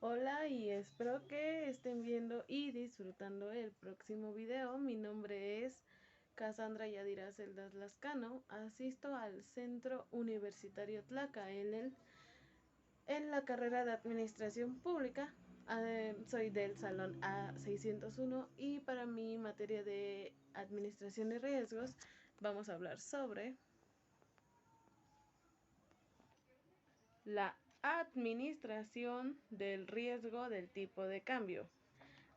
Hola y espero que estén viendo y disfrutando el próximo video. Mi nombre es Cassandra Yadira Celdas Lascano. Asisto al Centro Universitario Tlaca en la carrera de Administración Pública. Soy del Salón A601 y para mi materia de Administración y Riesgos vamos a hablar sobre la administración del riesgo del tipo de cambio.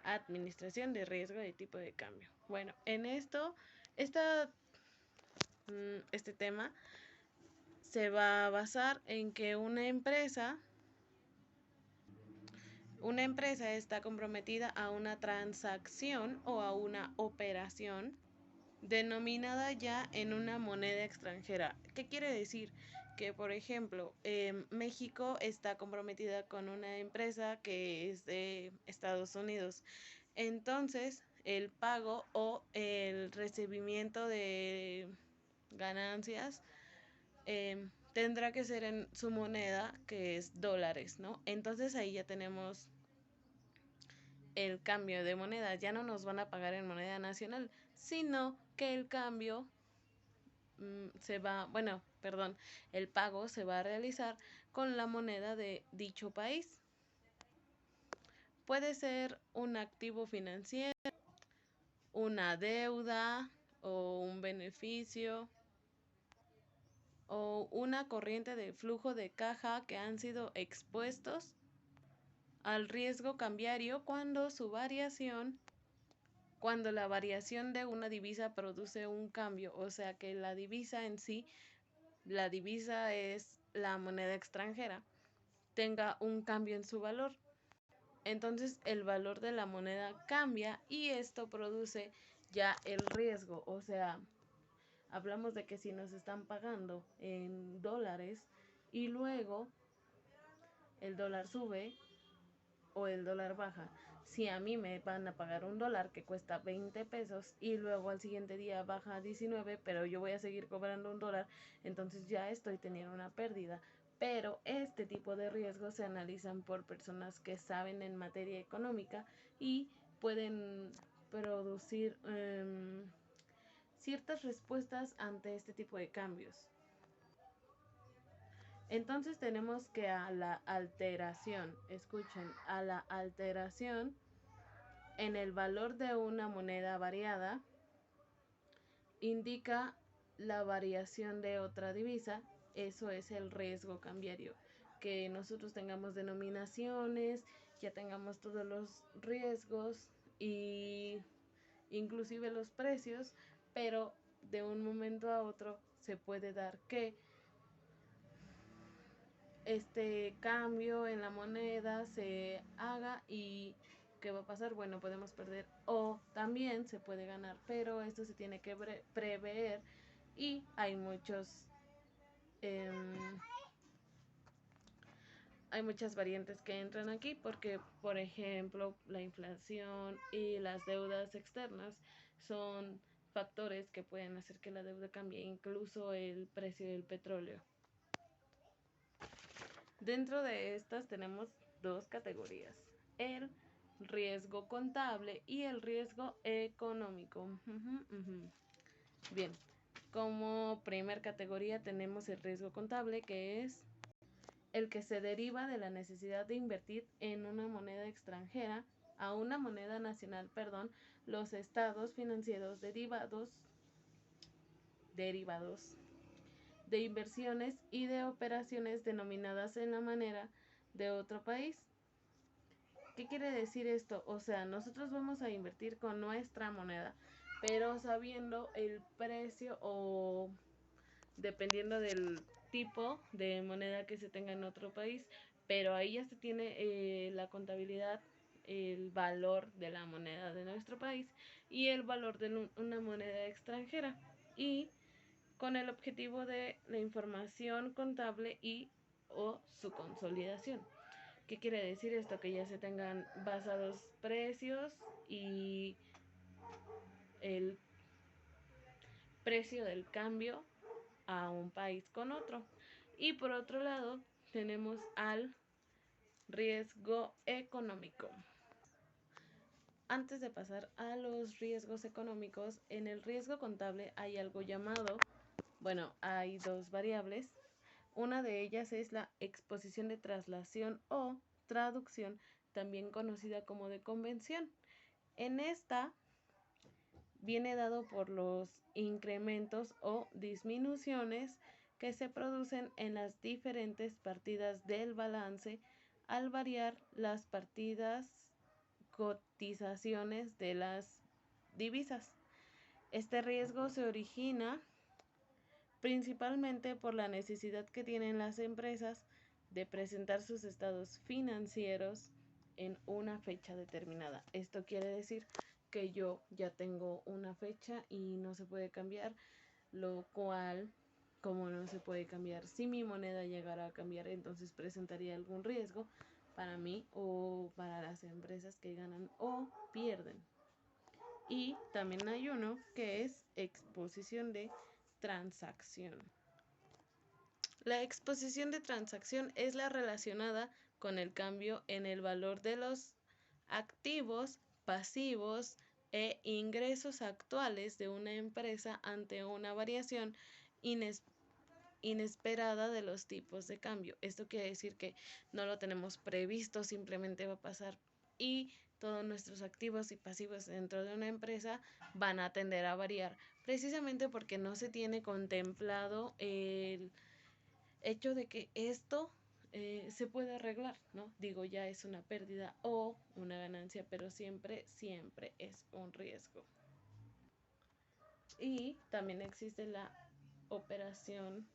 Administración de riesgo de tipo de cambio. Bueno, en este tema se va a basar en que una empresa está comprometida a una transacción o a una operación denominada ya en una moneda extranjera. ¿Qué quiere decir? Que, por ejemplo, México está comprometida con una empresa que es de Estados Unidos. Entonces, el pago o el recibimiento de ganancias tendrá que ser en su moneda, que es dólares, ¿no? Entonces ahí ya tenemos el cambio de moneda. Ya no nos van a pagar en moneda nacional, sino que el cambio el pago se va a realizar con la moneda de dicho país. Puede ser un activo financiero, una deuda o un beneficio o una corriente de flujo de caja que han sido expuestos al riesgo cambiario cuando la variación de una divisa produce un cambio, o sea que la divisa en sí, la divisa es la moneda extranjera, tenga un cambio en su valor. Entonces el valor de la moneda cambia y esto produce ya el riesgo, o sea, hablamos de que si nos están pagando en dólares y luego el dólar sube o el dólar baja, si a mí me van a pagar un dólar que cuesta 20 pesos y luego al siguiente día baja a 19, pero yo voy a seguir cobrando un dólar, entonces ya estoy teniendo una pérdida. Pero este tipo de riesgos se analizan por personas que saben en materia económica y pueden producir ciertas respuestas ante este tipo de cambios. Entonces tenemos que a la alteración, escuchen, a la alteración en el valor de una moneda variada indica la variación de otra divisa. Eso es el riesgo cambiario. Que nosotros tengamos denominaciones, ya tengamos todos los riesgos y inclusive los precios, pero de un momento a otro se puede dar que este cambio en la moneda se haga y ¿qué va a pasar? Bueno, podemos perder o también se puede ganar, pero esto se tiene que prever y hay muchas variantes que entran aquí porque, por ejemplo, la inflación y las deudas externas son factores que pueden hacer que la deuda cambie, incluso el precio del petróleo. Dentro de estas tenemos dos categorías, el riesgo contable y el riesgo económico. Bien, como primer categoría tenemos el riesgo contable, que es el que se deriva de la necesidad de invertir en una moneda extranjera a una moneda nacional, los estados financieros derivados de inversiones y de operaciones denominadas en la moneda de otro país. ¿Qué quiere decir esto? O sea, nosotros vamos a invertir con nuestra moneda, pero sabiendo el precio o dependiendo del tipo de moneda que se tenga en otro país, pero ahí ya se tiene la contabilidad, el valor de la moneda de nuestro país y el valor de una moneda extranjera, y con el objetivo de la información contable y o su consolidación. ¿Qué quiere decir esto? Que ya se tengan basados precios y el precio del cambio a un país con otro. Y por otro lado tenemos al riesgo económico. Antes de pasar a los riesgos económicos, en el riesgo contable hay algo llamado, hay dos variables. Una de ellas es la exposición de traslación o traducción, también conocida como de convención. En esta viene dado por los incrementos o disminuciones que se producen en las diferentes partidas del balance al variar las partidas cotizaciones de las divisas. Este riesgo se origina principalmente por la necesidad que tienen las empresas de presentar sus estados financieros en una fecha determinada. Esto quiere decir que yo ya tengo una fecha y no se puede cambiar, lo cual, como no se puede cambiar, si mi moneda llegara a cambiar, entonces presentaría algún riesgo para mí o para las empresas que ganan o pierden. Y también hay uno que es exposición de transacción. La exposición de transacción es la relacionada con el cambio en el valor de los activos, pasivos e ingresos actuales de una empresa ante una variación inesperada de los tipos de cambio. Esto quiere decir que no lo tenemos previsto, simplemente va a pasar y todos nuestros activos y pasivos dentro de una empresa van a tender a variar, precisamente porque no se tiene contemplado el hecho de que esto se puede arreglar, ¿no? Digo, ya es una pérdida o una ganancia, pero siempre es un riesgo. Y también existe la operación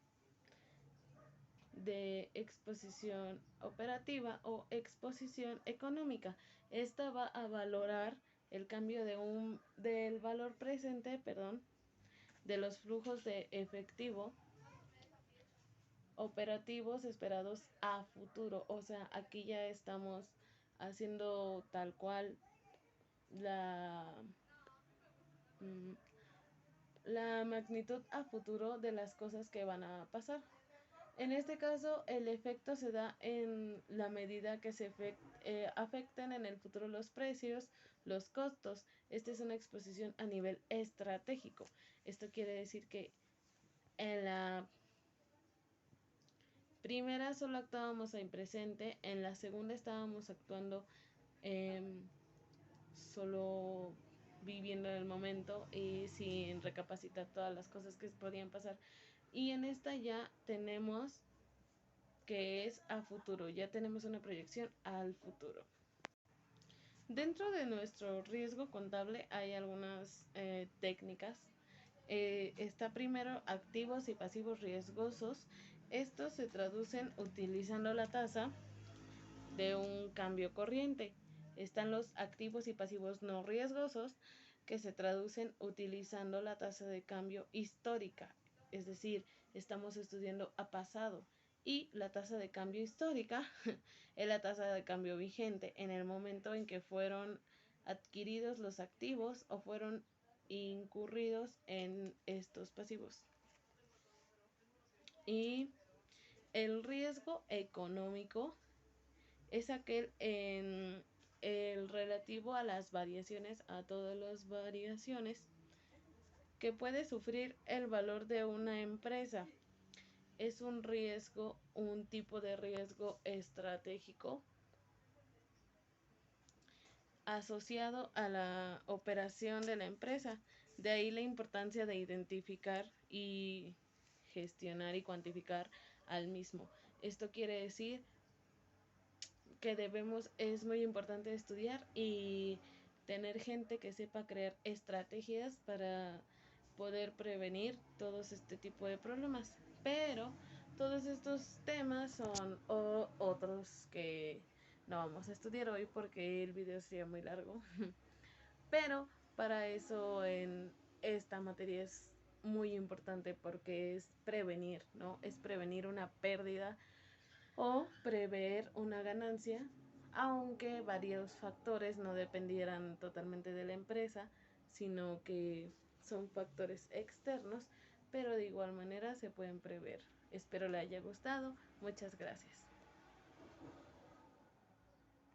de exposición operativa o exposición económica. Esta va a valorar el cambio del valor presente, de los flujos de efectivo operativos esperados a futuro. O sea, aquí ya estamos haciendo tal cual la, la magnitud a futuro de las cosas que van a pasar. En este caso, el efecto se da en la medida que se afecten en el futuro los precios, los costos. Esta es una exposición a nivel estratégico. Esto quiere decir que en la primera solo actuábamos en presente, en la segunda estábamos actuando solo viviendo el momento y sin recapacitar todas las cosas que podían pasar. Y en esta ya tenemos que es a futuro, ya tenemos una proyección al futuro. Dentro de nuestro riesgo contable hay algunas técnicas. Está primero activos y pasivos riesgosos. Estos se traducen utilizando la tasa de un cambio corriente. Están los activos y pasivos no riesgosos, que se traducen utilizando la tasa de cambio histórica, es decir, estamos estudiando a pasado. Y la tasa de cambio histórica es la tasa de cambio vigente en el momento en que fueron adquiridos los activos o fueron incurridos en estos pasivos. Y el riesgo económico es aquel en el relativo a las variaciones, a todas las variaciones que puede sufrir el valor de una empresa. Es un riesgo, un tipo de riesgo estratégico asociado a la operación de la empresa. De ahí la importancia de identificar y gestionar y cuantificar al mismo. Esto quiere decir que es muy importante estudiar y tener gente que sepa crear estrategias para poder prevenir todos este tipo de problemas. Pero todos estos temas son otros que no vamos a estudiar hoy porque el video sería muy largo. Pero para eso en esta materia es muy importante porque es prevenir, ¿no? Es prevenir una pérdida o prever una ganancia, aunque varios factores no dependieran totalmente de la empresa, sino que son factores externos, pero de igual manera se pueden prever. Espero le haya gustado. Muchas gracias.